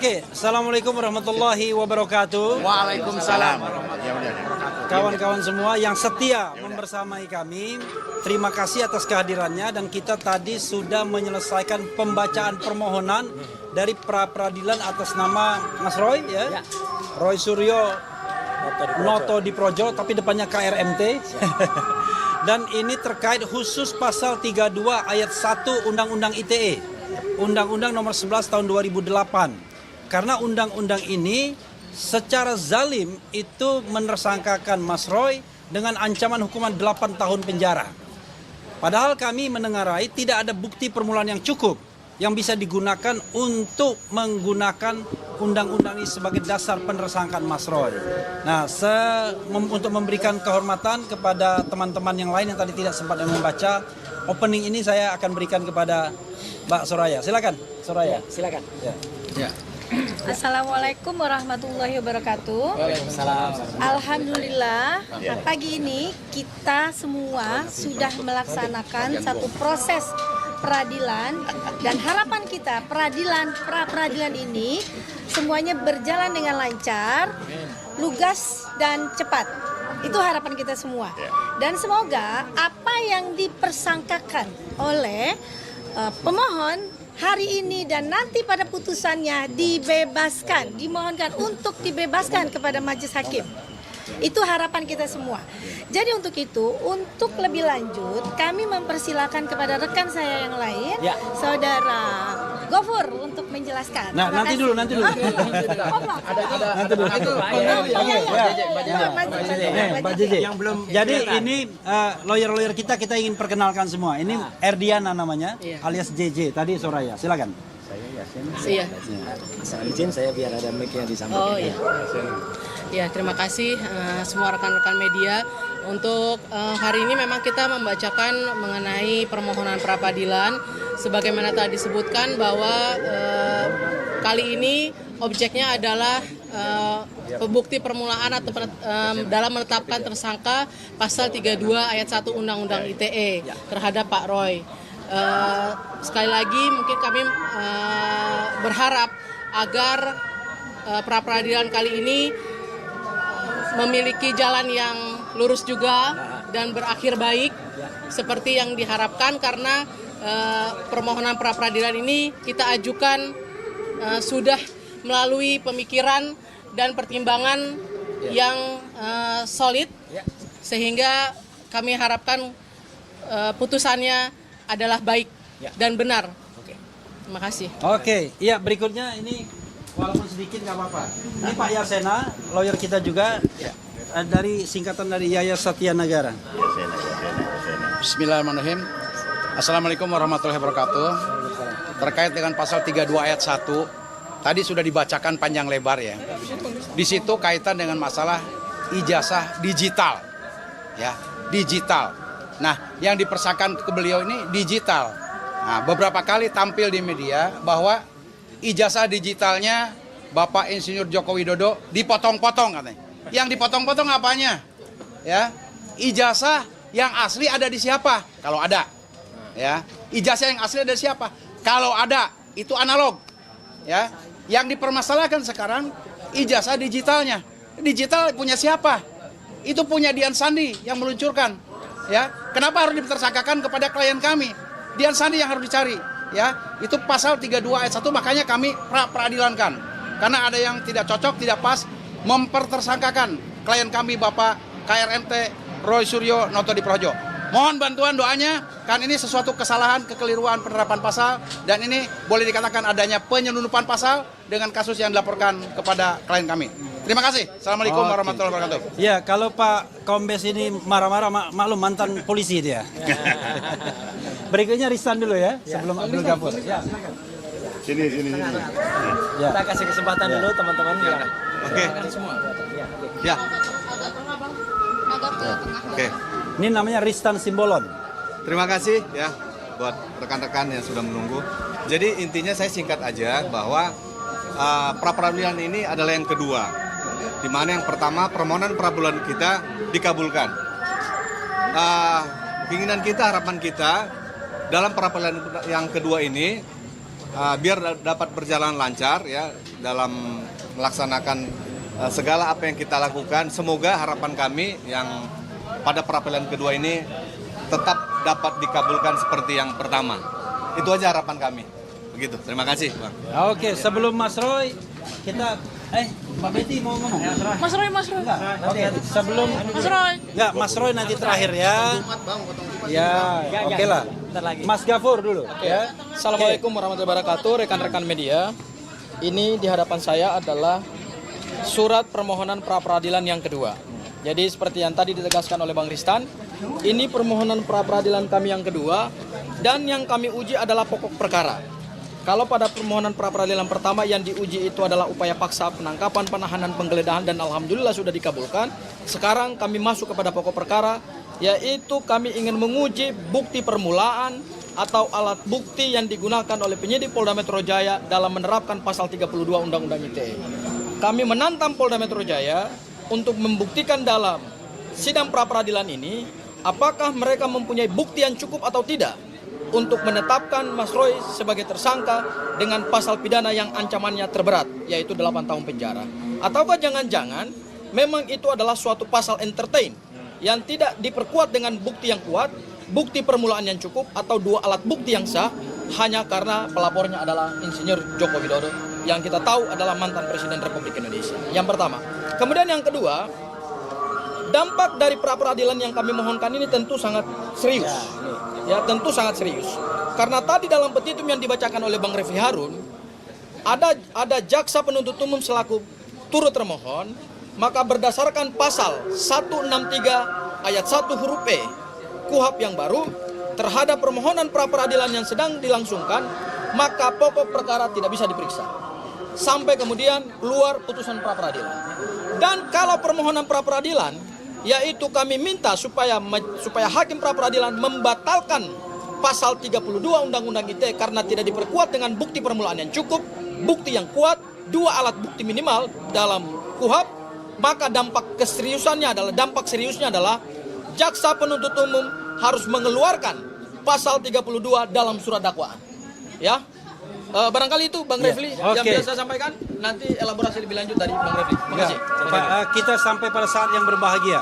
Oke, Assalamualaikum warahmatullahi wabarakatuh. Waalaikumsalam. Kawan-kawan semua yang setia membersamai kami, terima kasih atas kehadirannya, dan kita tadi sudah menyelesaikan pembacaan permohonan dari pra peradilan atas nama Mas Roy, ya. Roy Suryo Noto di Projo, tapi depannya KRMT. Dan ini terkait khusus pasal 32 ayat 1 Undang-Undang ITE, Undang-Undang nomor 11 tahun 2008. Karena undang-undang ini secara zalim itu menersangkakan Mas Roy dengan ancaman hukuman 8 tahun penjara. Padahal kami menengarai tidak ada bukti permulaan yang cukup yang bisa digunakan untuk menggunakan undang-undang ini sebagai dasar penersangkaan Mas Roy. Nah, untuk memberikan kehormatan kepada teman-teman yang lain yang tadi tidak sempat membaca opening ini, saya akan berikan kepada Mbak Soraya. Silakan, Soraya. Silakan. Ya. Assalamualaikum warahmatullahi wabarakatuh. Waalaikumsalam. Alhamdulillah, pagi ini kita semua sudah melaksanakan satu proses peradilan, dan harapan kita pra peradilan ini semuanya berjalan dengan lancar, lugas dan cepat. Itu harapan kita semua. Dan semoga apa yang dipersangkakan oleh pemohon hari ini dan nanti pada putusannya dibebaskan, dimohonkan untuk dibebaskan kepada majelis hakim. Itu harapan kita semua. Jadi untuk itu, untuk lebih lanjut, kami mempersilahkan kepada rekan saya yang lain, Saudara Gofur, untuk menjelaskan. Nah, nanti dulu. Ada Pak JJ. Yang belum. Jadi ini lawyer-lawyer kita ingin perkenalkan semua. Ini Erdiana namanya, alias JJ. Tadi Soraya. Silakan. Saya Yasin. Iya. Asal izin saya biar ada mic yang disampaikan. Oh iya. Ya, terima kasih semua rekan-rekan media. Untuk hari ini memang kita membacakan mengenai permohonan pra-peradilan sebagaimana tadi disebutkan bahwa kali ini objeknya adalah pembukti permulaan atau dalam menetapkan tersangka pasal 32 ayat 1 Undang-Undang ITE terhadap Pak Roy. Sekali lagi mungkin kami berharap agar pra-peradilan kali ini memiliki jalan yang lurus juga dan berakhir baik seperti yang diharapkan, karena permohonan pra-peradilan ini kita ajukan sudah melalui pemikiran dan pertimbangan yang solid, sehingga kami harapkan putusannya adalah baik dan benar. Terima kasih. Oke, iya, berikutnya ini walaupun sedikit nggak apa-apa. Ini Pak Yasena, lawyer kita juga, dari singkatan dari Yaya Satya Negara. Bismillahirrahmanirrahim. Assalamualaikum warahmatullahi wabarakatuh. Terkait dengan pasal 32 ayat 1, tadi sudah dibacakan panjang lebar ya. Di situ kaitan dengan masalah ijazah digital. Ya, digital. Nah, yang dipersangkakan ke beliau ini digital. Nah, beberapa kali tampil di media bahwa ijazah digitalnya Bapak Insinyur Joko Widodo dipotong-potong katanya. Yang dipotong-potong apanya? Ya, ijazah yang asli ada di siapa? Kalau ada. Ya, ijazah yang asli ada di siapa? Kalau ada, itu analog. Ya, yang dipermasalahkan sekarang ijazah digitalnya. Digital punya siapa? Itu punya Dian Sandi yang meluncurkan. Ya, kenapa harus ditersangkakan kepada klien kami? Dian Sandi yang harus dicari. Ya, itu pasal 32 ayat 1, makanya kami peradilankan. Karena ada yang tidak cocok, tidak pas mempertersangkakan klien kami Bapak KRMT Roy Suryo Noto di Projo. Mohon bantuan doanya, kan ini sesuatu kesalahan, kekeliruan penerapan pasal, dan ini boleh dikatakan adanya penyelundupan pasal dengan kasus yang dilaporkan kepada klien kami. Terima kasih. Assalamualaikum warahmatullahi wabarakatuh. Ya, kalau Pak Kombes ini marah-marah, maklum mantan polisi dia. Berikutnya Ristan dulu ya, sebelum Abdul Ghafur. Ya, Sini. ya. Kita kasih kesempatan dulu teman-teman. Oke. Ya. Oke. Ini namanya Ristan Simbolon. Terima kasih ya buat rekan-rekan yang sudah menunggu. Jadi intinya saya singkat aja bahwa pra-peradilan ini adalah yang kedua, di mana yang pertama permohonan pra-peradilan kita dikabulkan. Keinginan kita, harapan kita dalam pra-peradilan yang kedua ini biar dapat berjalan lancar ya dalam melaksanakan segala apa yang kita lakukan. Semoga harapan kami yang pada peradilan kedua ini tetap dapat dikabulkan seperti yang pertama. Itu aja harapan kami. Begitu. Terima kasih, Bang. Oke, sebelum Mas Roy, kita Mbak Betty mau ngomong. Mas Roy. Enggak, nanti sebelum Mas Roy. Enggak, Mas Roy nanti terakhir ya. Ya, oke lah. Mas Gafur dulu ya. Assalamualaikum warahmatullahi wabarakatuh, rekan-rekan media. Ini di hadapan saya adalah surat permohonan pra-peradilan yang kedua. Jadi seperti yang tadi ditegaskan oleh Bang Ristan, ini permohonan pra-peradilan kami yang kedua dan yang kami uji adalah pokok perkara. Kalau pada permohonan pra-peradilan pertama yang diuji itu adalah upaya paksa penangkapan, penahanan, penggeledahan dan alhamdulillah sudah dikabulkan. Sekarang kami masuk kepada pokok perkara, yaitu kami ingin menguji bukti permulaan atau alat bukti yang digunakan oleh penyidik Polda Metro Jaya dalam menerapkan pasal 32 Undang-Undang ITE. Kami menantang Polda Metro Jaya untuk membuktikan dalam sidang pra-peradilan ini apakah mereka mempunyai bukti yang cukup atau tidak untuk menetapkan Mas Roy sebagai tersangka dengan pasal pidana yang ancamannya terberat, yaitu 8 tahun penjara. Ataukah jangan-jangan memang itu adalah suatu pasal entertain yang tidak diperkuat dengan bukti yang kuat, bukti permulaan yang cukup, atau dua alat bukti yang sah, hanya karena pelapornya adalah Insinyur Joko Widodo yang kita tahu adalah mantan Presiden Republik Indonesia. Yang pertama. Kemudian yang kedua, dampak dari pra-peradilan yang kami mohonkan ini tentu sangat serius. Ya, tentu sangat serius. Karena tadi dalam petitum yang dibacakan oleh Bang Refli Harun, ada jaksa penuntut umum selaku turut termohon, maka berdasarkan pasal 163 ayat 1 huruf E KUHP yang baru terhadap permohonan pra-peradilan yang sedang dilangsungkan, maka pokok perkara tidak bisa diperiksa sampai kemudian keluar putusan pra-peradilan. Dan kalau permohonan pra-peradilan, yaitu kami minta supaya hakim pra-peradilan membatalkan pasal 32 Undang-Undang ITE karena tidak diperkuat dengan bukti permulaan yang cukup, bukti yang kuat, dua alat bukti minimal dalam KUHP, maka dampak seriusnya adalah jaksa penuntut umum harus mengeluarkan pasal 32 dalam surat dakwaan. Ya. Barangkali itu Bang Refli yang bisa saya sampaikan, nanti elaborasi lebih lanjut dari Bang Refli. Terima kasih. Kita sampai pada saat yang berbahagia.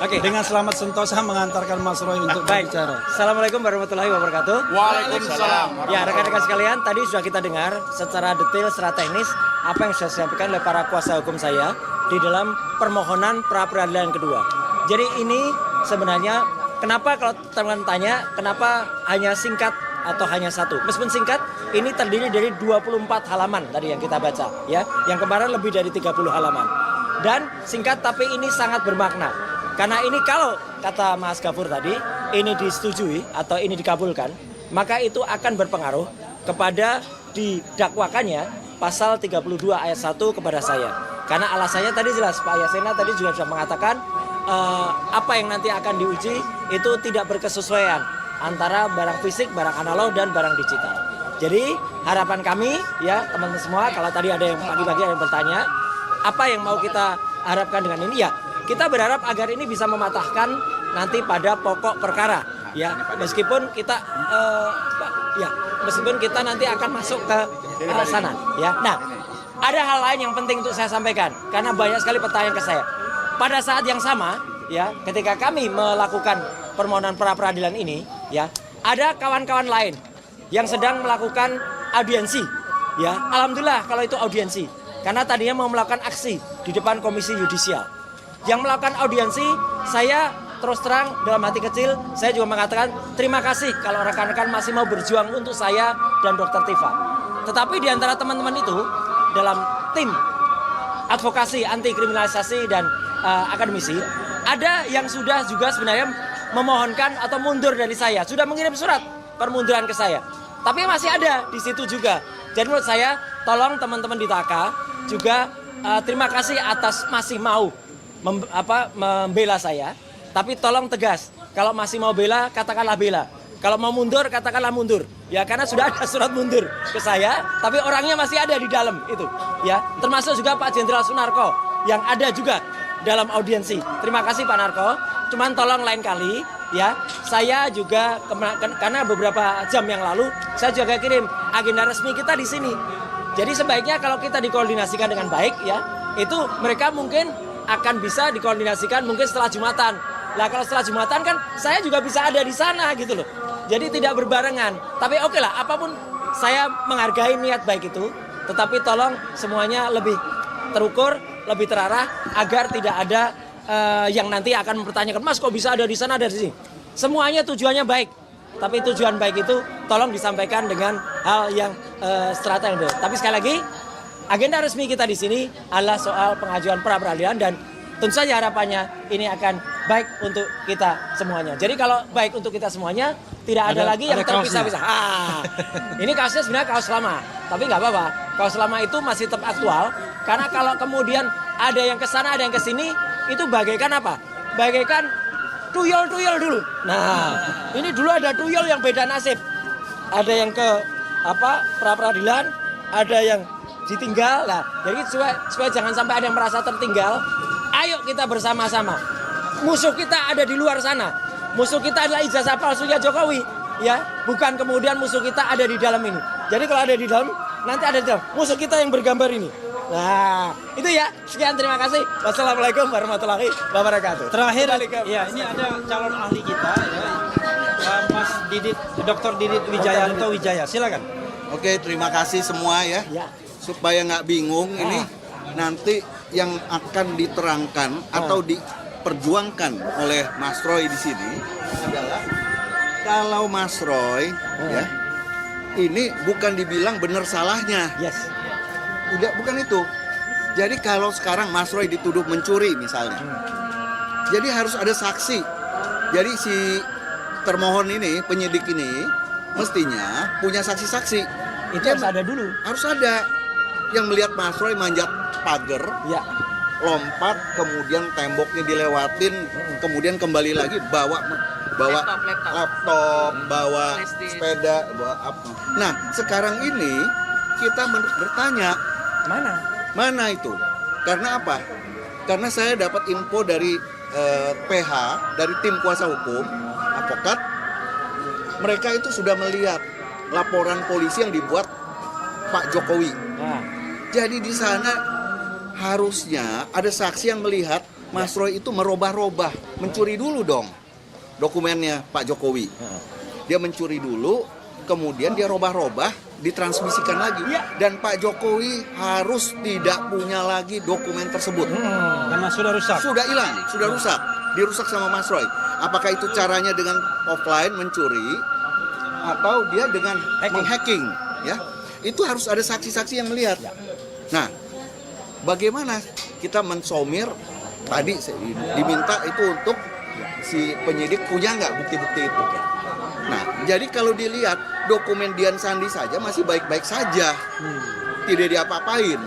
Oke. Dengan selamat sentosa mengantarkan Mas Roy untuk berbicara. Assalamualaikum warahmatullahi wabarakatuh. Waalaikumsalam. Ya, rekan-rekan sekalian, tadi sudah kita dengar secara detail, secara teknis apa yang sudah disampaikan oleh para kuasa hukum saya di dalam permohonan pra-peradilan kedua. Jadi ini sebenarnya kenapa kalau teman-teman tanya kenapa hanya singkat atau hanya satu? Meskipun singkat, ini terdiri dari 24 halaman tadi yang kita baca, ya. Yang kemarin lebih dari 30 halaman. Dan singkat tapi ini sangat bermakna. Karena ini kalau kata Mas Gafur tadi, ini disetujui atau ini dikabulkan, maka itu akan berpengaruh kepada didakwakannya pasal 32 ayat 1 kepada saya. Karena alasannya tadi jelas, Pak Yasena tadi juga sudah mengatakan apa yang nanti akan diuji itu tidak berkesesuaian antara barang fisik, barang analog, dan barang digital. Jadi harapan kami ya teman-teman semua, kalau tadi ada yang pagi-pagi ada yang bertanya, apa yang mau kita harapkan dengan ini? Ya, kita berharap agar ini bisa mematahkan nanti pada pokok perkara. Ya, meskipun kita meskipun kita nanti akan masuk ke sana. Ya, nah ada hal lain yang penting untuk saya sampaikan karena banyak sekali pertanyaan ke saya. Pada saat yang sama, ya, ketika kami melakukan permohonan pra-peradilan ini, ya, ada kawan-kawan lain yang sedang melakukan audiensi, ya. Alhamdulillah kalau itu audiensi, karena tadinya mau melakukan aksi di depan Komisi Yudisial. Yang melakukan audiensi, saya terus terang dalam hati kecil, saya juga mengatakan terima kasih kalau rekan-rekan masih mau berjuang untuk saya dan Dr. Tifa. Tetapi di antara teman-teman itu dalam tim advokasi anti kriminalisasi dan akademisi, ada yang sudah juga sebenarnya memohonkan atau mundur dari saya, sudah mengirim surat permunduran ke saya. Tapi masih ada di situ juga. Jadi menurut saya, tolong teman-teman di TAKA juga terima kasih atas masih mau membela saya. Tapi tolong tegas, kalau masih mau bela, katakanlah bela. Kalau mau mundur, katakanlah mundur. Ya, karena sudah ada surat mundur ke saya, tapi orangnya masih ada di dalam itu. Ya, termasuk juga Pak Jenderal Sunarko yang ada juga dalam audiensi. Terima kasih Pak Narko. Cuman tolong lain kali ya, saya juga karena beberapa jam yang lalu saya juga kirim agenda resmi kita di sini. Jadi sebaiknya kalau kita dikoordinasikan dengan baik ya, itu mereka mungkin akan bisa dikoordinasikan mungkin setelah Jumatan. Lah kalau setelah Jumatan kan saya juga bisa ada di sana gitu loh. Jadi tidak berbarengan. Tapi oke lah, apapun saya menghargai niat baik itu, tetapi tolong semuanya lebih terukur, lebih terarah agar tidak ada yang nanti akan mempertanyakan, Mas kok bisa ada di sana, ada di sini. Semuanya tujuannya baik, tapi tujuan baik itu tolong disampaikan dengan hal yang strategis. Tapi sekali lagi, agenda resmi kita di sini adalah soal pengajuan pra peradilan dan tentu saja harapannya ini akan baik untuk kita semuanya. Jadi kalau baik untuk kita semuanya, tidak ada lagi yang terpisah-pisah. Ini kasusnya sebenarnya kaos lama, tapi nggak apa-apa. Kaos lama itu masih tetap aktual, karena kalau kemudian ada yang ke sana, ada yang ke sini, itu bagaikan apa? Bagaikan tuyul-tuyul dulu. Nah, ini dulu ada tuyul yang beda nasib. Ada yang ke pra peradilan, ada yang ditinggal. Nah, jadi supaya jangan sampai ada yang merasa tertinggal, ayo kita bersama-sama. Musuh kita ada di luar sana. Musuh kita adalah ijazah palsunya Jokowi, ya. Bukan kemudian musuh kita ada di dalam ini. Jadi kalau ada di dalam, nanti ada di dalam. Musuh kita yang bergambar ini. Nah, itu ya. Sekian, terima kasih. Wassalamualaikum warahmatullahi wabarakatuh. Terakhir, ya ini ada calon ahli kita, ya, Mas Didit, Dr. Didit Wijayanto Wijaya. Silakan. Oke, terima kasih semua ya. Supaya nggak bingung ini nanti yang akan diterangkan atau diperjuangkan oleh Mas Roy di sini adalah kalau Mas Roy ya ini bukan dibilang benar salahnya. Bukan itu. Jadi kalau sekarang Mas Roy dituduh mencuri misalnya, jadi harus ada saksi. Jadi si termohon ini, penyidik ini mestinya punya saksi-saksi. Itu harus ada dulu. Harus ada yang melihat Mas Roy manjat pagar, lompat, kemudian temboknya dilewatin, kemudian kembali lagi bawa laptop, bawa sepeda, bawa apa. Nah, sekarang ini kita bertanya, mana itu? Karena apa? Karena saya dapat info dari PH, dari tim kuasa hukum, advokat, mereka itu sudah melihat laporan polisi yang dibuat Pak Jokowi. Jadi di sana harusnya ada saksi yang melihat Mas Roy itu merubah-rubah, mencuri dulu dong dokumennya Pak Jokowi. Dia mencuri dulu, kemudian dia robah-robah, ditransmisikan lagi. Dan Pak Jokowi harus tidak punya lagi dokumen tersebut. Karena sudah rusak. Sudah hilang, sudah rusak. Dirusak sama Mas Roy. Apakah itu caranya dengan offline mencuri atau dia dengan menghacking? Ya, itu harus ada saksi-saksi yang melihat. Nah, bagaimana kita mensomir tadi diminta itu untuk si penyidik punya nggak bukti-bukti itu? Nah, jadi kalau dilihat dokumen Dian Sandi saja masih baik-baik saja, tidak diapa-apain.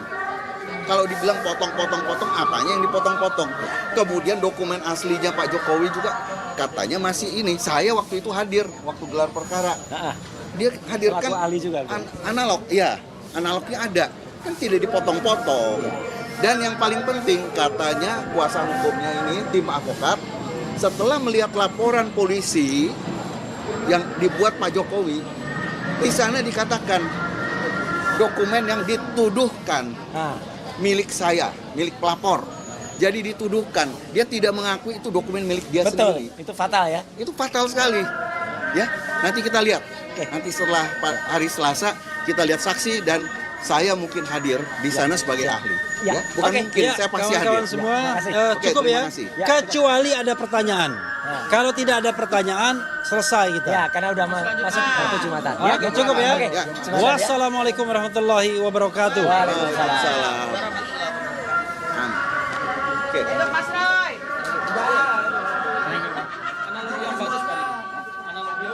Kalau dibilang potong-potong-potong, apanya yang dipotong-potong? Kemudian dokumen aslinya Pak Jokowi juga katanya masih ini. Saya waktu itu hadir waktu gelar perkara. Dia hadirkan ahli juga, analog, ya, analognya ada, kan tidak dipotong-potong. Dan yang paling penting katanya kuasa hukumnya ini tim advokat setelah melihat laporan polisi yang dibuat Pak Jokowi, di sana dikatakan dokumen yang dituduhkan milik saya, milik pelapor. Jadi dituduhkan, dia tidak mengakui itu dokumen milik dia sendiri. Itu fatal ya? Itu fatal sekali. Ya, nanti kita lihat. Nanti setelah hari Selasa kita lihat saksi dan saya mungkin hadir di sana sebagai ahli. Ya, bukan mungkin, saya pasti kawan-kawan hadir. semua, cukup ya. Kecuali ada pertanyaan. Kalau tidak ada pertanyaan, selesai kita. Ya, karena udah masuk waktu Jumatan. Cukup ya. Wassalamualaikum warahmatullahi wabarakatuh. Waalaikumsalam. Oke. Mas Roy. Analogi yang bagus, Pak. Analogi.